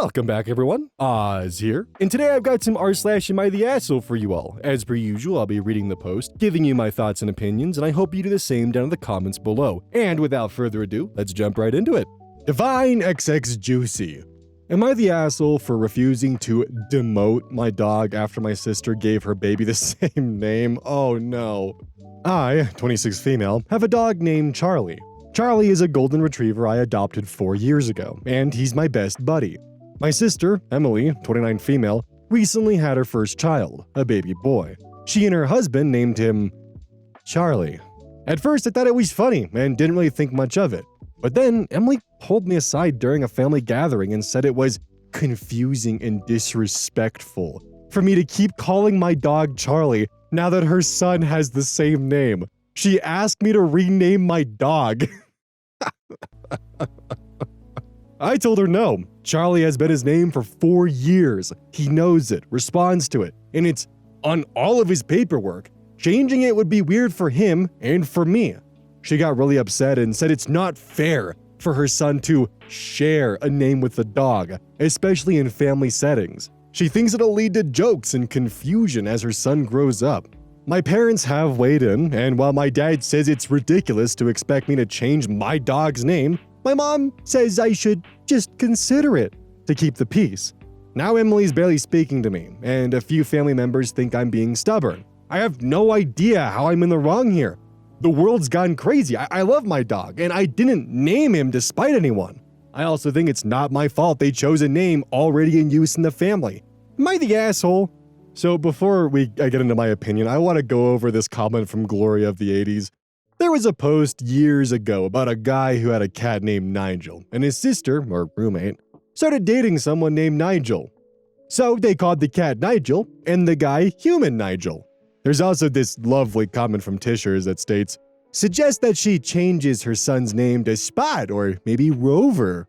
Welcome back, everyone. Oz here, and today I've got some r/am I the asshole for you all. As per usual, I'll be reading the post, giving you my thoughts and opinions, and I hope you do the same down in the comments below. And without further ado, let's jump right into it. Divine XX Juicy. Am I the asshole for refusing to demote my dog after my sister gave her baby the same name? Oh no. I, 26 female, have a dog named Charlie. Charlie is a golden retriever I adopted 4 years ago, and he's my best buddy. My sister, Emily, 29 female, recently had her first child, a baby boy. She and her husband named him Charlie. At first, I thought it was funny and didn't really think much of it. But then, Emily pulled me aside during a family gathering and said it was confusing and disrespectful for me to keep calling my dog Charlie now that her son has the same name. She asked me to rename my dog. I told her no. Charlie has been his name for 4 years. He knows it, responds to it, and it's on all of his paperwork. Changing it would be weird for him and for me. She got really upset and said it's not fair for her son to share a name with the dog, especially in family settings. She thinks it'll lead to jokes and confusion as her son grows up. My parents have weighed in, and while my dad says it's ridiculous to expect me to change my dog's name, my mom says I should just consider it to keep the peace. Now Emily's barely speaking to me, and a few family members think I'm being stubborn. I have no idea how I'm in the wrong here. The world's gone crazy. I love my dog, and I didn't name him despite anyone. I also think it's not my fault they chose a name already in use in the family. Am I the asshole? So before I get into my opinion, I want to go over this comment from Gloria of the 80s. There was a post years ago about a guy who had a cat named Nigel, and his sister, or roommate, started dating someone named Nigel. So they called the cat Nigel, and the guy Human Nigel. There's also this lovely comment from Tishers that states, suggest that she changes her son's name to Spot or maybe Rover.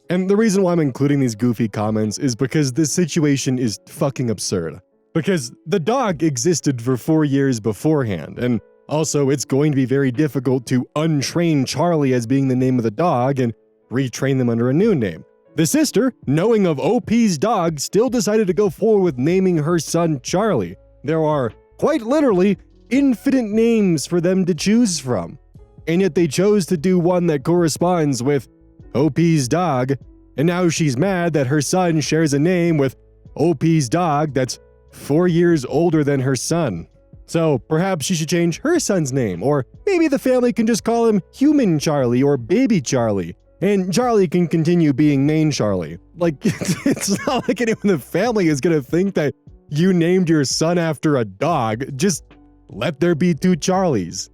And the reason why I'm including these goofy comments is because this situation is fucking absurd. Because the dog existed for 4 years beforehand, and also, it's going to be very difficult to untrain Charlie as being the name of the dog and retrain them under a new name. The sister, knowing of OP's dog, still decided to go forward with naming her son Charlie. There are, quite literally, infinite names for them to choose from. And yet they chose to do one that corresponds with OP's dog, and now she's mad that her son shares a name with OP's dog that's 4 years older than her son. So perhaps she should change her son's name, or maybe the family can just call him Human Charlie or Baby Charlie, and Charlie can continue being main Charlie. Like, it's not like anyone in the family is gonna think that you named your son after a dog. Just let there be 2 Charlies.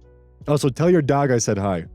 Also, tell your dog I said hi.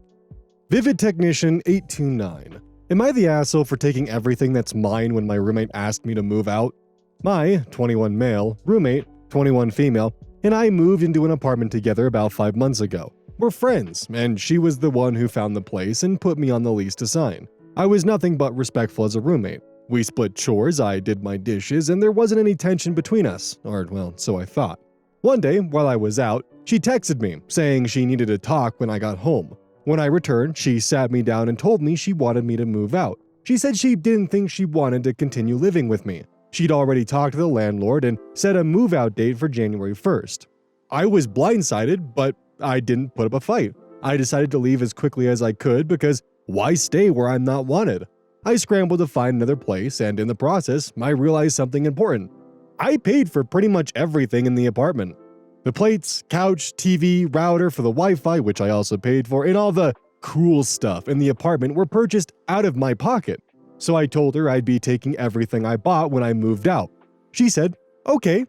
Vivid Technician 829. Am I the asshole for taking everything that's mine when my roommate asked me to move out? My 21 male roommate, 21 female, and I moved into an apartment together about 5 months ago. We're friends, and she was the one who found the place and put me on the lease to sign. I was nothing but respectful as a roommate. We split chores, I did my dishes, and there wasn't any tension between us, or well, so I thought. One day, while I was out, she texted me, saying she needed to talk when I got home. When I returned, she sat me down and told me she wanted me to move out. She said she didn't think she wanted to continue living with me. She'd already talked to the landlord and set a move-out date for January 1st. I was blindsided, but I didn't put up a fight. I decided to leave as quickly as I could because why stay where I'm not wanted? I scrambled to find another place, and in the process, I realized something important. I paid for pretty much everything in the apartment. The plates, couch, TV, router for the Wi-Fi, which I also paid for, and all the cool stuff in the apartment were purchased out of my pocket. So I told her I'd be taking everything I bought when I moved out. She said, okay.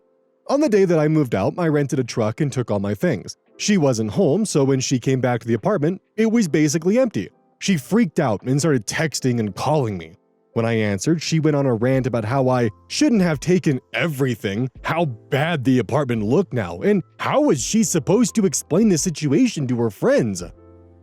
On the day that I moved out, I rented a truck and took all my things. She wasn't home, so when she came back to the apartment, it was basically empty. She freaked out and started texting and calling me. When I answered, she went on a rant about how I shouldn't have taken everything, how bad the apartment looked now, and how was she supposed to explain the situation to her friends?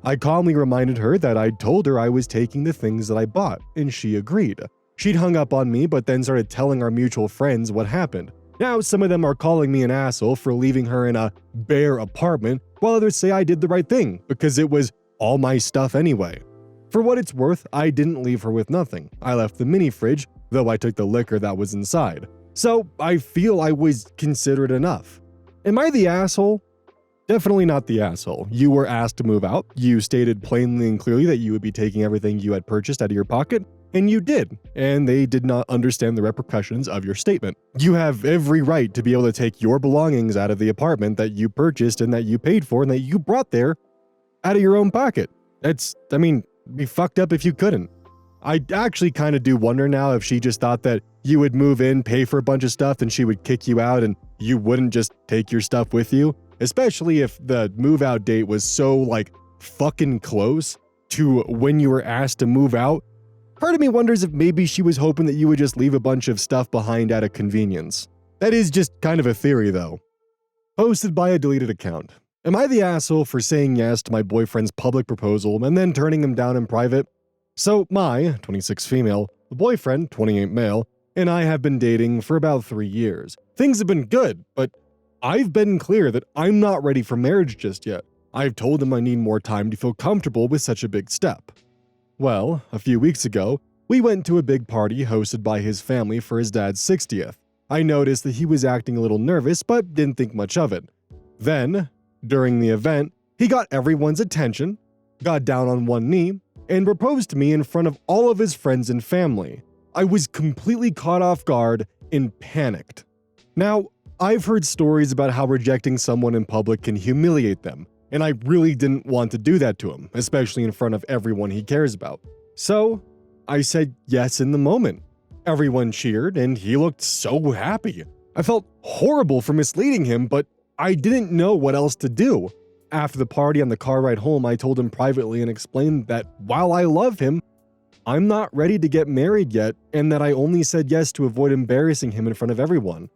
I calmly reminded her that I'd told her I was taking the things that I bought, and she agreed. She'd hung up on me, but then started telling our mutual friends what happened. Now some of them are calling me an asshole for leaving her in a bare apartment, while others say I did the right thing, because it was all my stuff anyway. For what it's worth, I didn't leave her with nothing. I left the mini fridge, though I took the liquor that was inside. So I feel I was considerate enough. Am I the asshole? Definitely not the asshole. You were asked to move out. You stated plainly and clearly that you would be taking everything you had purchased out of your pocket, and you did, and they did not understand the repercussions of your statement. You have every right to be able to take your belongings out of the apartment that you purchased and that you paid for and that you brought there out of your own pocket. Be fucked up if you couldn't. I actually kind of do wonder now if she just thought that you would move in, pay for a bunch of stuff, and she would kick you out and you wouldn't just take your stuff with you. Especially if the move out date was so fucking close to when you were asked to move out. Part of me wonders if maybe she was hoping that you would just leave a bunch of stuff behind out of convenience. That is just kind of a theory though. Posted by a deleted account. Am I the asshole for saying yes to my boyfriend's public proposal and then turning him down in private? So my, 26 female, boyfriend, 28 male, and I have been dating for about 3 years. Things have been good, but I've been clear that I'm not ready for marriage just yet. I've told him I need more time to feel comfortable with such a big step. Well, a few weeks ago, we went to a big party hosted by his family for his dad's 60th. I noticed that he was acting a little nervous, but didn't think much of it. Then, during the event, he got everyone's attention, got down on one knee, and proposed to me in front of all of his friends and family. I was completely caught off guard and panicked. Now, I've heard stories about how rejecting someone in public can humiliate them, and I really didn't want to do that to him, especially in front of everyone he cares about. So, I said yes in the moment. Everyone cheered, and he looked so happy. I felt horrible for misleading him, but I didn't know what else to do. After the party on the car ride home, I told him privately and explained that while I love him, I'm not ready to get married yet, and that I only said yes to avoid embarrassing him in front of everyone.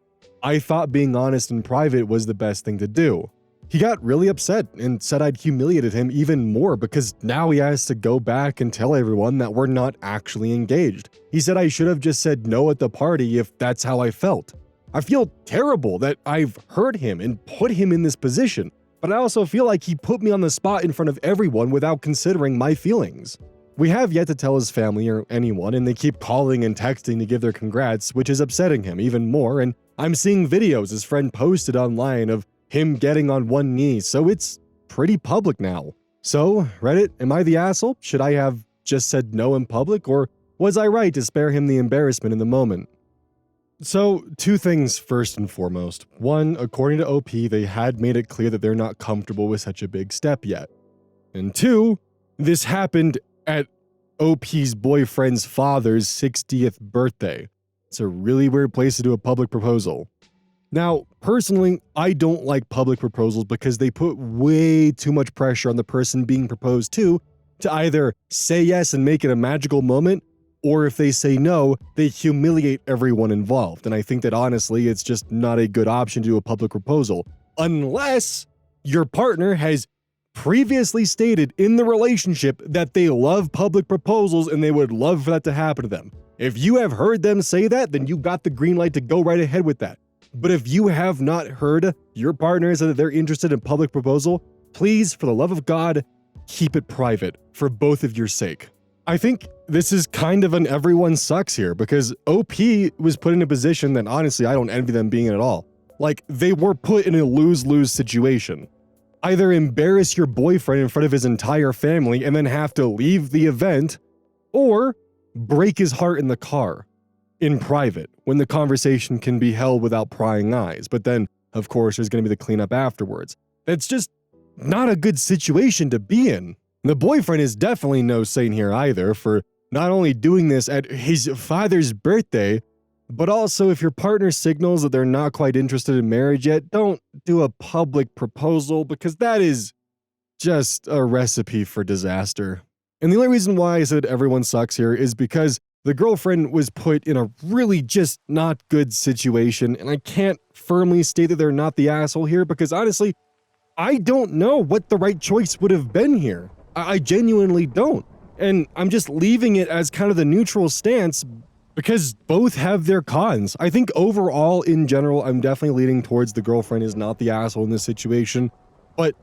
I thought being honest in private was the best thing to do. He got really upset and said I'd humiliated him even more because now he has to go back and tell everyone that we're not actually engaged. He said I should have just said no at the party if that's how I felt. I feel terrible that I've hurt him and put him in this position, but I also feel like he put me on the spot in front of everyone without considering my feelings. We have yet to tell his family or anyone, and they keep calling and texting to give their congrats, which is upsetting him even more, and I'm seeing videos his friend posted online of him getting on one knee, so it's pretty public now. So, Reddit, am I the asshole? Should I have just said no in public, or was I right to spare him the embarrassment in the moment? So, two things first and foremost. One, according to OP, they had made it clear that they're not comfortable with such a big step yet. And two, this happened at OP's boyfriend's father's 60th birthday. It's a really weird place to do a public proposal. Now, personally, I don't like public proposals because they put way too much pressure on the person being proposed to either say yes and make it a magical moment, or if they say no, they humiliate everyone involved. And I think that honestly, it's just not a good option to do a public proposal, unless your partner has previously stated in the relationship that they love public proposals and they would love for that to happen to them. If you have heard them say that, then you got the green light to go right ahead with that. But if you have not heard your partner say that they're interested in public proposal, please, for the love of God, keep it private for both of your sake. I think this is kind of an everyone sucks here because OP was put in a position that honestly I don't envy them being in at all. Like, they were put in a lose-lose situation. Either embarrass your boyfriend in front of his entire family and then have to leave the event, or break his heart in the car, in private, when the conversation can be held without prying eyes. But then, of course, there's going to be the cleanup afterwards. That's just not a good situation to be in. The boyfriend is definitely no saint here either for not only doing this at his father's birthday, but also if your partner signals that they're not quite interested in marriage yet, don't do a public proposal because that is just a recipe for disaster. And the only reason why I said everyone sucks here is because the girlfriend was put in a really just not good situation, and I can't firmly state that they're not the asshole here because honestly, I don't know what the right choice would have been here. I genuinely don't. And I'm just leaving it as kind of the neutral stance because both have their cons. I think overall, in general, I'm definitely leaning towards the girlfriend is not the asshole in this situation. But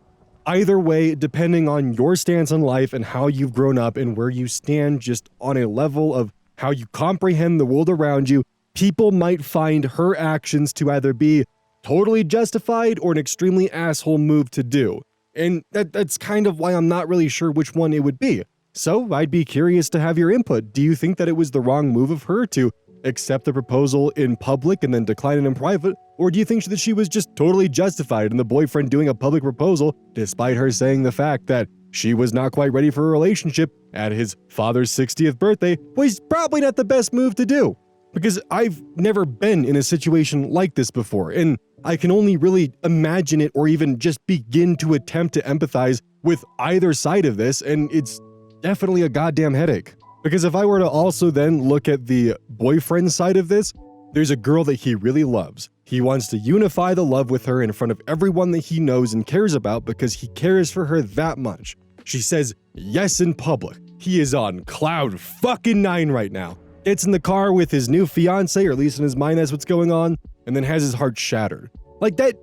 either way, depending on your stance on life and how you've grown up and where you stand just on a level of how you comprehend the world around you, people might find her actions to either be totally justified or an extremely asshole move to do. And that's kind of why I'm not really sure which one it would be. So I'd be curious to have your input. Do you think that it was the wrong move of her to accept the proposal in public and then decline it in private? Or do you think that she was just totally justified in the boyfriend doing a public proposal despite her saying the fact that she was not quite ready for a relationship at his father's 60th birthday was probably not the best move to do? Because I've never been in a situation like this before, and I can only really imagine it or even just begin to attempt to empathize with either side of this, and it's definitely a goddamn headache. Because if I were to also then look at the boyfriend side of this, there's a girl that he really loves. He wants to unify the love with her in front of everyone that he knows and cares about because he cares for her that much. She says yes in public. He is on cloud fucking 9 right now. Gets in the car with his new fiance, or at least in his mind that's what's going on, and then has his heart shattered. Like that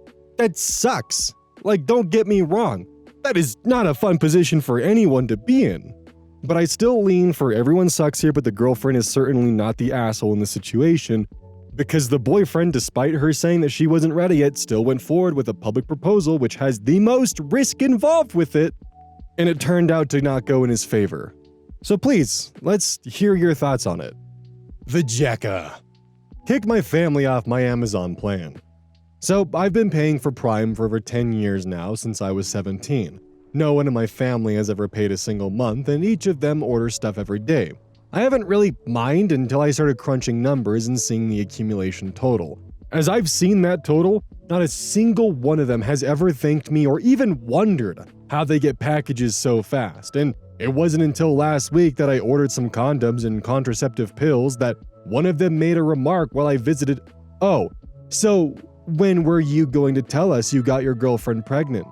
sucks. Like, don't get me wrong. That is not a fun position for anyone to be in. But I still lean for everyone sucks here, but the girlfriend is certainly not the asshole in the situation, because the boyfriend, despite her saying that she wasn't ready yet, still went forward with a public proposal which has the most risk involved with it, and it turned out to not go in his favor. So please, let's hear your thoughts on it. The Jacka. Kick my family off my Amazon plan. So I've been paying for Prime for over 10 years now, since I was 17. No one in my family has ever paid a single month, and each of them orders stuff every day. I haven't really minded until I started crunching numbers and seeing the accumulation total. As I've seen that total, not a single one of them has ever thanked me or even wondered how they get packages so fast, and it wasn't until last week that I ordered some condoms and contraceptive pills that one of them made a remark while I visited, "Oh, so when were you going to tell us you got your girlfriend pregnant?"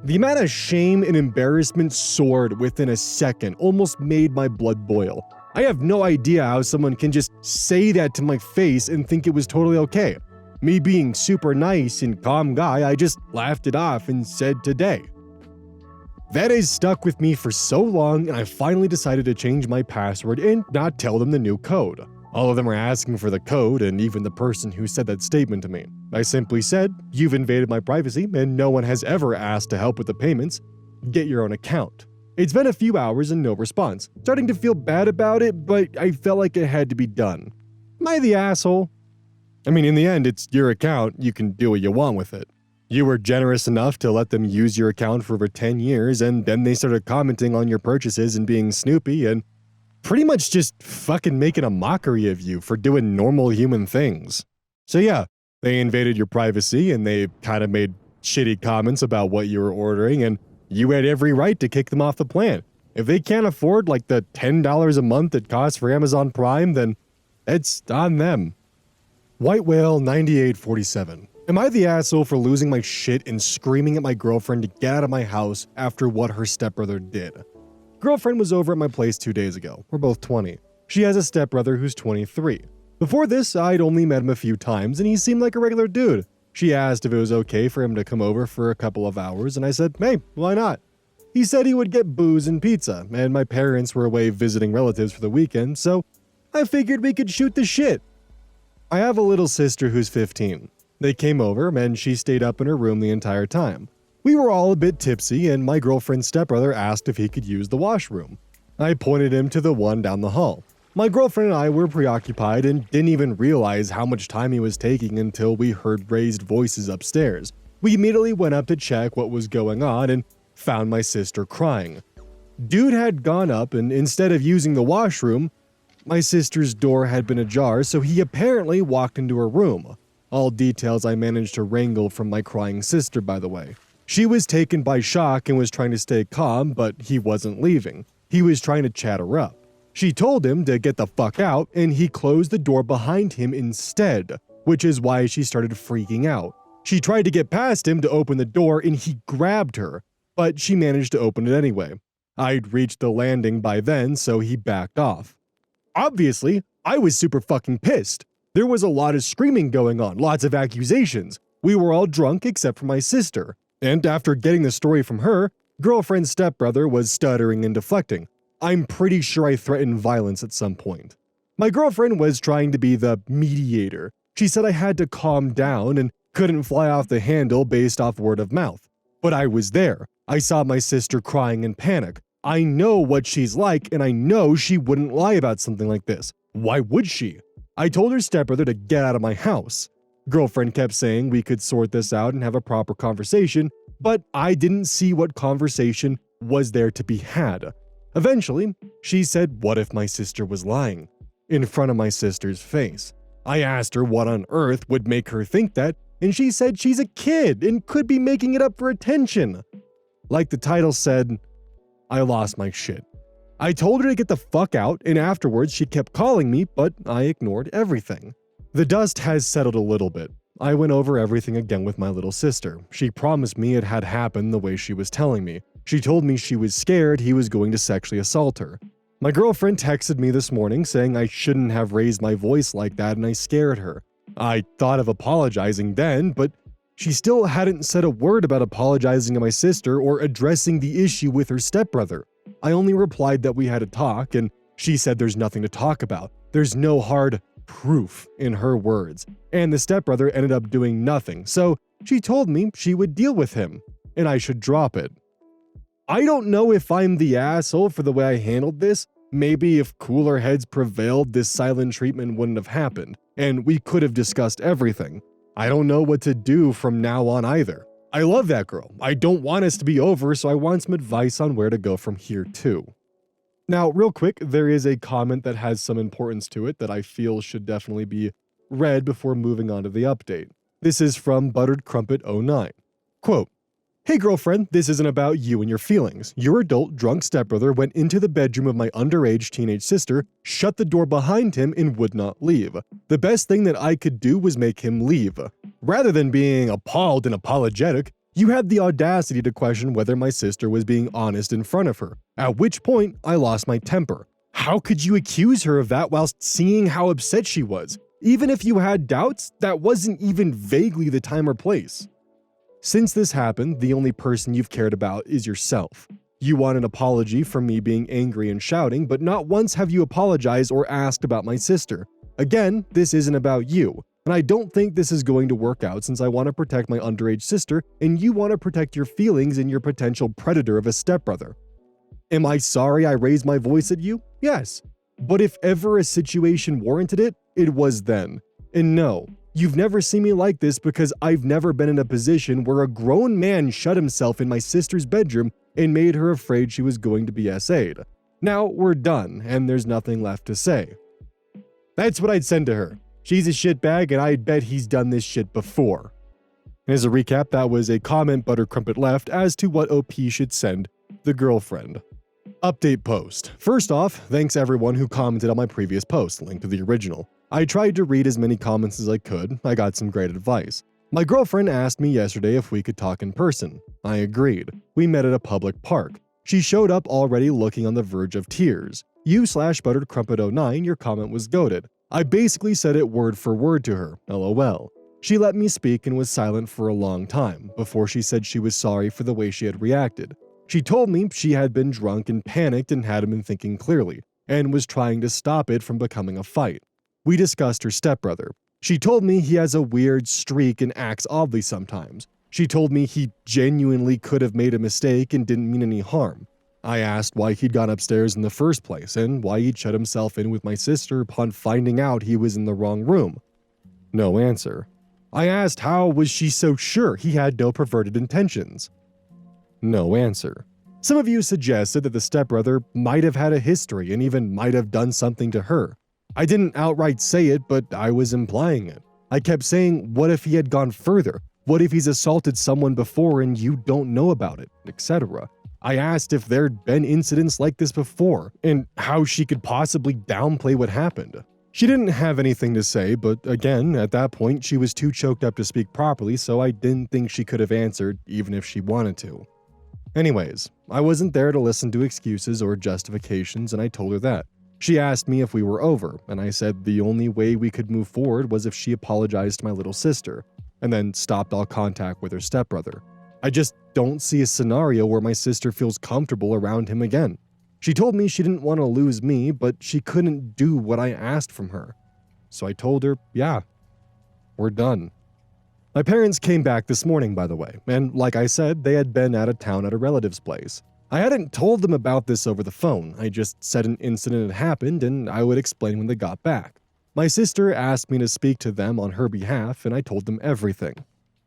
The amount of shame and embarrassment soared within a second almost made my blood boil. I have no idea how someone can just say that to my face and think it was totally okay. Me being super nice and calm guy, I just laughed it off and said today. That has stuck with me for so long, and I finally decided to change my password and not tell them the new code. All of them are asking for the code, and even the person who said that statement to me. I simply said, "You've invaded my privacy, and no one has ever asked to help with the payments. Get your own account." It's been a few hours and no response. Starting to feel bad about it, but I felt like it had to be done. Am I the asshole? I mean, in the end, it's your account. You can do what you want with it. You were generous enough to let them use your account for over 10 years, and then they started commenting on your purchases and being snoopy and pretty much just fucking making a mockery of you for doing normal human things. So yeah, they invaded your privacy and they kind of made shitty comments about what you were ordering, and you had every right to kick them off the plan. If they can't afford like the $10 a month it costs for Amazon Prime, then it's on them. White Whale 9847. Am I the asshole for losing my shit and screaming at my girlfriend to get out of my house after what her stepbrother did? Girlfriend was over at my place 2 days ago. We're both 20. She has a stepbrother who's 23. Before this, I'd only met him a few times and he seemed like a regular dude. She asked if it was okay for him to come over for a couple of hours and I said, hey, why not? He said he would get booze and pizza, and my parents were away visiting relatives for the weekend, so I figured we could shoot the shit. I have a little sister who's 15. They came over and she stayed up in her room the entire time. We were all a bit tipsy and my girlfriend's stepbrother asked if he could use the washroom. I pointed him to the one down the hall. My girlfriend and I were preoccupied and didn't even realize how much time he was taking until we heard raised voices upstairs. We immediately went up to check what was going on and found my sister crying. Dude had gone up and instead of using the washroom, my sister's door had been ajar, so he apparently walked into her room. All details I managed to wrangle from my crying sister, by the way. She was taken by shock and was trying to stay calm, but he wasn't leaving. He was trying to chat her up. She told him to get the fuck out, and he closed the door behind him instead, which is why she started freaking out. She tried to get past him to open the door, and he grabbed her, but she managed to open it anyway. I'd reached the landing by then, so he backed off. Obviously, I was super fucking pissed. There was a lot of screaming going on, lots of accusations. We were all drunk except for my sister. And after getting the story from her, girlfriend's stepbrother was stuttering and deflecting. I'm pretty sure I threatened violence at some point. My girlfriend was trying to be the mediator. She said I had to calm down and couldn't fly off the handle based off word of mouth. But I was there. I saw my sister crying in panic. I know what she's like, and I know she wouldn't lie about something like this. Why would she? I told her stepbrother to get out of my house. Girlfriend kept saying we could sort this out and have a proper conversation, but I didn't see what conversation was there to be had. Eventually, she said, what if my sister was lying? In front of my sister's face. I asked her what on earth would make her think that, and she said she's a kid and could be making it up for attention. Like the title said, I lost my shit. I told her to get the fuck out, and afterwards she kept calling me, but I ignored everything. The dust has settled a little bit. I went over everything again with my little sister. She promised me it had happened the way she was telling me. She told me she was scared he was going to sexually assault her. My girlfriend texted me this morning saying I shouldn't have raised my voice like that and I scared her. I thought of apologizing then, but she still hadn't said a word about apologizing to my sister or addressing the issue with her stepbrother. I only replied that we had a talk, and she said there's nothing to talk about. There's no hard proof, in her words, and the stepbrother ended up doing nothing, so she told me she would deal with him, and I should drop it. I don't know if I'm the asshole for the way I handled this. Maybe if cooler heads prevailed, this silent treatment wouldn't have happened, and we could have discussed everything. I don't know what to do from now on either. I love that girl. I don't want us to be over, so I want some advice on where to go from here too. Now, real quick, there is a comment that has some importance to it that I feel should definitely be read before moving on to the update. This is from Buttered Crumpet 09. Quote, "Hey girlfriend, this isn't about you and your feelings. Your adult drunk stepbrother went into the bedroom of my underage teenage sister, shut the door behind him, and would not leave. The best thing that I could do was make him leave. Rather than being appalled and apologetic, you had the audacity to question whether my sister was being honest in front of her, at which point I lost my temper. How could you accuse her of that whilst seeing how upset she was? Even if you had doubts, that wasn't even vaguely the time or place. Since this happened, the only person you've cared about is yourself. You want an apology for me being angry and shouting, but not once have you apologized or asked about my sister. Again, this isn't about you, and I don't think this is going to work out since I want to protect my underage sister and you want to protect your feelings and your potential predator of a stepbrother. Am I sorry I raised my voice at you? Yes. But if ever a situation warranted it, it was then. And no, you've never seen me like this because I've never been in a position where a grown man shut himself in my sister's bedroom and made her afraid she was going to be SA'd. Now we're done, and there's nothing left to say." That's what I'd send to her. She's a shitbag, and I'd bet he's done this shit before. And as a recap, that was a comment Butter Crumpet left as to what OP should send the girlfriend. Update post. First off, thanks everyone who commented on my previous post, linked to the original. I tried to read as many comments as I could. I got some great advice. My girlfriend asked me yesterday if we could talk in person. I agreed. We met at a public park. She showed up already looking on the verge of tears. You/Buttered Crumpet 09, your comment was goated. I basically said it word for word to her, LOL. She let me speak and was silent for a long time before she said she was sorry for the way she had reacted. She told me she had been drunk and panicked and hadn't been thinking clearly, and was trying to stop it from becoming a fight. We discussed her stepbrother. She told me he has a weird streak and acts oddly sometimes. She told me he genuinely could have made a mistake and didn't mean any harm. I asked why he'd gone upstairs in the first place and why he'd shut himself in with my sister upon finding out he was in the wrong room. No answer. I asked how was she so sure he had no perverted intentions. No answer. Some of you suggested that the stepbrother might have had a history and even might have done something to her. I didn't outright say it, but I was implying it. I kept saying, what if he had gone further? What if he's assaulted someone before and you don't know about it, etc. I asked if there'd been incidents like this before, and how she could possibly downplay what happened. She didn't have anything to say, but again, at that point, she was too choked up to speak properly, so I didn't think she could have answered, even if she wanted to. Anyways, I wasn't there to listen to excuses or justifications, and I told her that. She asked me if we were over, and I said the only way we could move forward was if she apologized to my little sister, and then stopped all contact with her stepbrother. I just don't see a scenario where my sister feels comfortable around him again. She told me she didn't want to lose me, but she couldn't do what I asked from her. So I told her, yeah, we're done. My parents came back this morning, by the way, and like I said, they had been out of town at a relative's place. I hadn't told them about this over the phone. I just said an incident had happened and I would explain when they got back. My sister asked me to speak to them on her behalf, and I told them everything.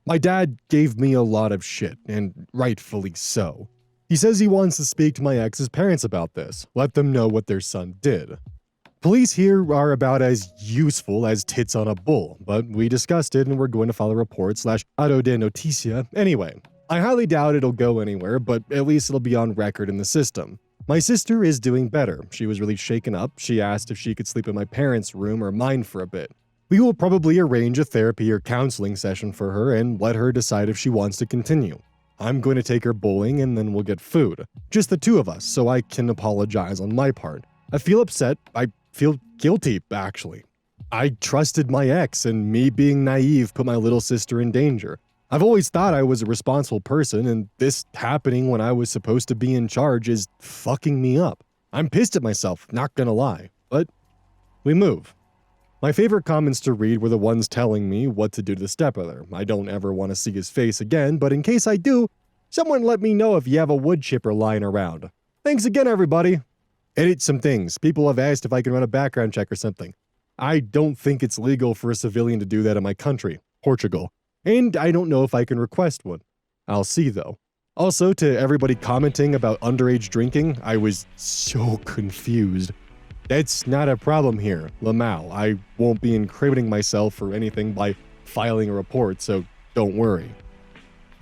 My dad gave me a lot of shit, and rightfully so. He says he wants to speak to my ex's parents about this, let them know what their son did. Police here are about as useful as tits on a bull, but we discussed it and we're going to file a report / auto de noticia anyway. I highly doubt it'll go anywhere, but at least it'll be on record in the system. My sister is doing better. She was really shaken up. She asked if she could sleep in my parents' room or mine for a bit. We will probably arrange a therapy or counseling session for her and let her decide if she wants to continue. I'm going to take her bowling and then we'll get food. Just the two of us, so I can apologize on my part. I feel upset. I feel guilty, actually. I trusted my ex, and me being naive put my little sister in danger. I've always thought I was a responsible person, and this happening when I was supposed to be in charge is fucking me up. I'm pissed at myself, not gonna lie, but we move. My favorite comments to read were the ones telling me what to do to the stepbrother. I don't ever want to see his face again, but in case I do, someone let me know if you have a wood chipper lying around. Thanks again, everybody. Edit some things. People have asked if I can run a background check or something. I don't think it's legal for a civilian to do that in my country, Portugal. And I don't know if I can request one. I'll see though. Also, to everybody commenting about underage drinking, I was so confused. That's not a problem here, Lamau. I won't be incriminating myself or anything by filing a report, so don't worry.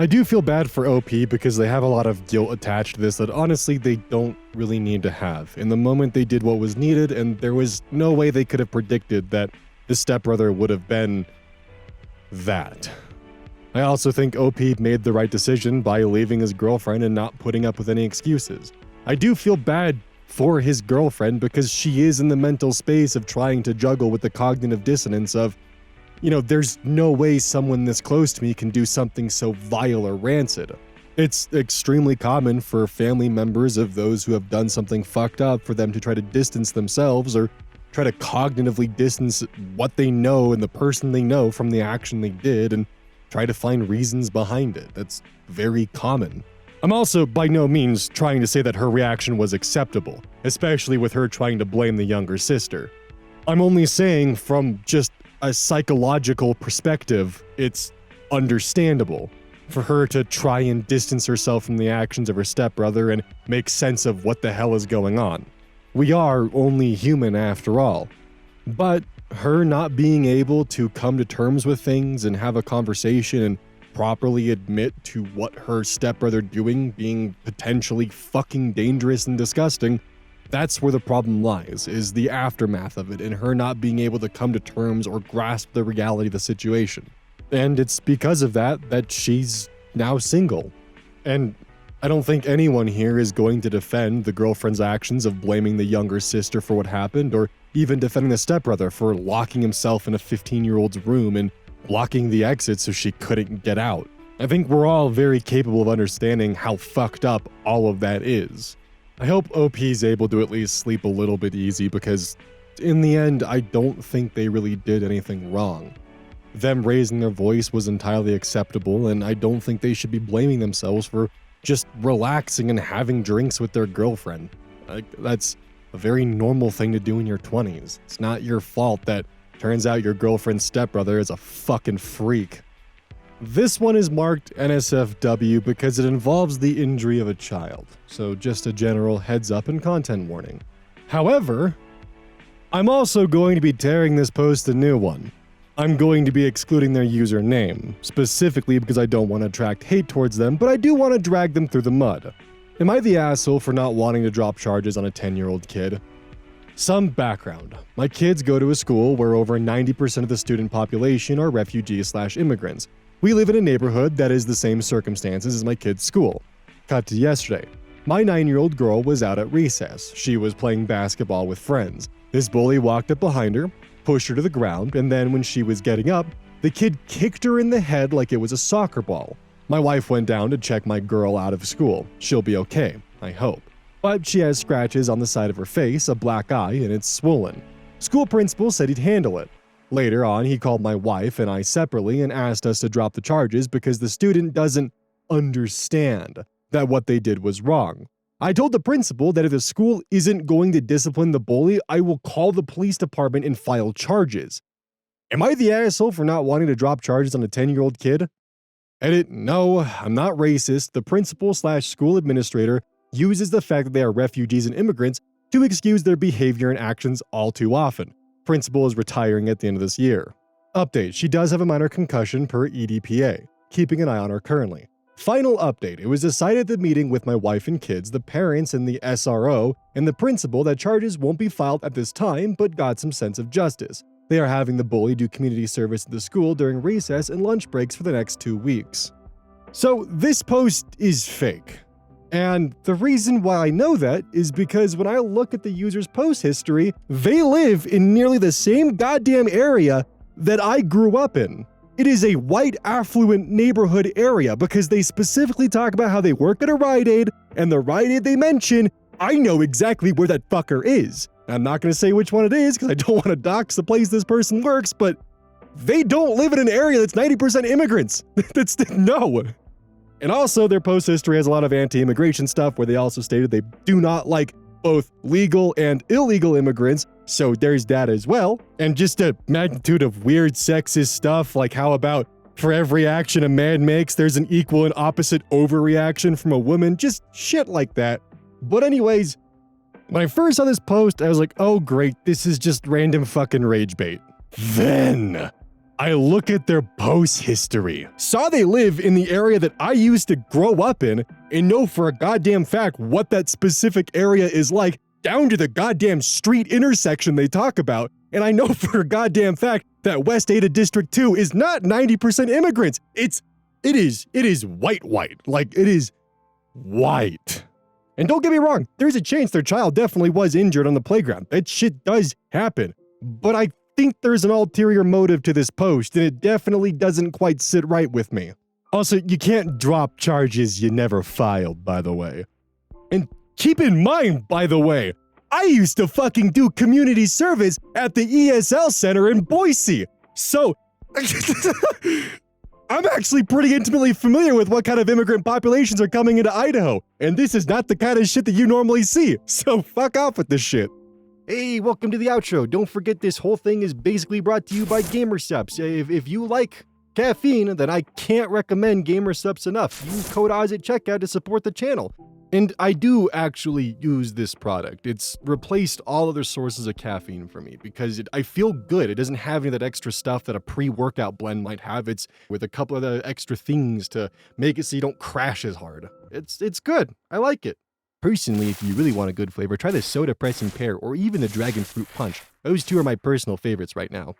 I do feel bad for OP because they have a lot of guilt attached to this that honestly they don't really need to have. In the moment they did what was needed, and there was no way they could have predicted that the stepbrother would have been that. I also think OP made the right decision by leaving his girlfriend and not putting up with any excuses. I do feel bad for his girlfriend because she is in the mental space of trying to juggle with the cognitive dissonance of, there's no way someone this close to me can do something so vile or rancid. It's extremely common for family members of those who have done something fucked up for them to try to distance themselves or try to cognitively distance what they know and the person they know from the action they did and try to find reasons behind it. That's very common. I'm also by no means trying to say that her reaction was acceptable, especially with her trying to blame the younger sister. I'm only saying from just a psychological perspective, it's understandable for her to try and distance herself from the actions of her stepbrother and make sense of what the hell is going on. We are only human after all. But her not being able to come to terms with things and have a conversation and properly admit to what her stepbrother doing being potentially fucking dangerous and disgusting, that's where the problem lies, is the aftermath of it and her not being able to come to terms or grasp the reality of the situation. And it's because of that she's now single. And I don't think anyone here is going to defend the girlfriend's actions of blaming the younger sister for what happened, or even defending the stepbrother for locking himself in a 15-year-old's room and blocking the exit so she couldn't get out. I think we're all very capable of understanding how fucked up all of that is. I hope OP's able to at least sleep a little bit easy because in the end, I don't think they really did anything wrong. Them raising their voice was entirely acceptable, and I don't think they should be blaming themselves for just relaxing and having drinks with their girlfriend. That's a very normal thing to do in your 20s. It's not your fault that turns out your girlfriend's stepbrother is a fucking freak. This one is marked NSFW because it involves the injury of a child, so just a general heads up and content warning. However, I'm also going to be tearing this post a new one. I'm going to be excluding their username, specifically because I don't want to attract hate towards them, but I do want to drag them through the mud. Am I the asshole for not wanting to drop charges on a 10-year-old kid? Some background. My kids go to a school where over 90% of the student population are refugees/immigrants. We live in a neighborhood that is the same circumstances as my kid's school. Cut to yesterday. My 9-year-old girl was out at recess. She was playing basketball with friends. This bully walked up behind her, pushed her to the ground, and then when she was getting up, the kid kicked her in the head like it was a soccer ball. My wife went down to check my girl out of school. She'll be okay, I hope. but she has scratches on the side of her face, a black eye, and it's swollen. School principal said he'd handle it. Later on, he called my wife and I separately and asked us to drop the charges because the student doesn't understand that what they did was wrong. I told the principal that if the school isn't going to discipline the bully, I will call the police department and file charges. Am I the asshole for not wanting to drop charges on a 10-year-old kid? Edit, no, I'm not racist. The principal/school administrator uses the fact that they are refugees and immigrants to excuse their behavior and actions all too often. Principal is retiring at the end of this year. Update, she does have a minor concussion per EDPA, keeping an eye on her currently. Final update, it was decided at the meeting with my wife and kids, the parents and the SRO, and the principal that charges won't be filed at this time, but got some sense of justice. They are having the bully do community service at the school during recess and lunch breaks for the next 2 weeks. So this post is fake. And the reason why I know that is because when I look at the user's post history, they live in nearly the same goddamn area that I grew up in. It is a white affluent neighborhood area because they specifically talk about how they work at a Rite Aid, and the Rite Aid they mention, I know exactly where that fucker is. I'm not going to say which one it is because I don't want to dox the place this person works, but they don't live in an area that's 90% immigrants. No. And also, their post history has a lot of anti-immigration stuff where they also stated they do not like both legal and illegal immigrants, so there's that as well. And just a magnitude of weird sexist stuff, like how about for every action a man makes, there's an equal and opposite overreaction from a woman, just shit like that. But anyways, when I first saw this post, I was like, oh great, this is just random fucking rage bait. Then I look at their post history, saw they live in the area that I used to grow up in, and know for a goddamn fact what that specific area is like, down to the goddamn street intersection they talk about, and I know for a goddamn fact that West Ada District 2 is not 90% immigrants. It is white, like it is white. And don't get me wrong, there's a chance their child definitely was injured on the playground. That shit does happen. But I think there's an ulterior motive to this post, and it definitely doesn't quite sit right with me. Also, you can't drop charges you never filed, by the way. And keep in mind, by the way, I used to fucking do community service at the ESL Center in Boise. So, I'm actually pretty intimately familiar with what kind of immigrant populations are coming into Idaho, and this is not the kind of shit that you normally see, so fuck off with this shit. Hey, welcome to the outro. Don't forget this whole thing is basically brought to you by GamerSupps. If you like caffeine, then I can't recommend GamerSupps enough. Use code Oz at checkout to support the channel. And I do actually use this product. It's replaced all other sources of caffeine for me because I feel good. It doesn't have any of that extra stuff that a pre-workout blend might have. It's with a couple of the extra things to make it so you don't crash as hard. It's good. I like it. Personally, if you really want a good flavor, try the Soda Pressing Pear or even the Dragon Fruit Punch. Those two are my personal favorites right now.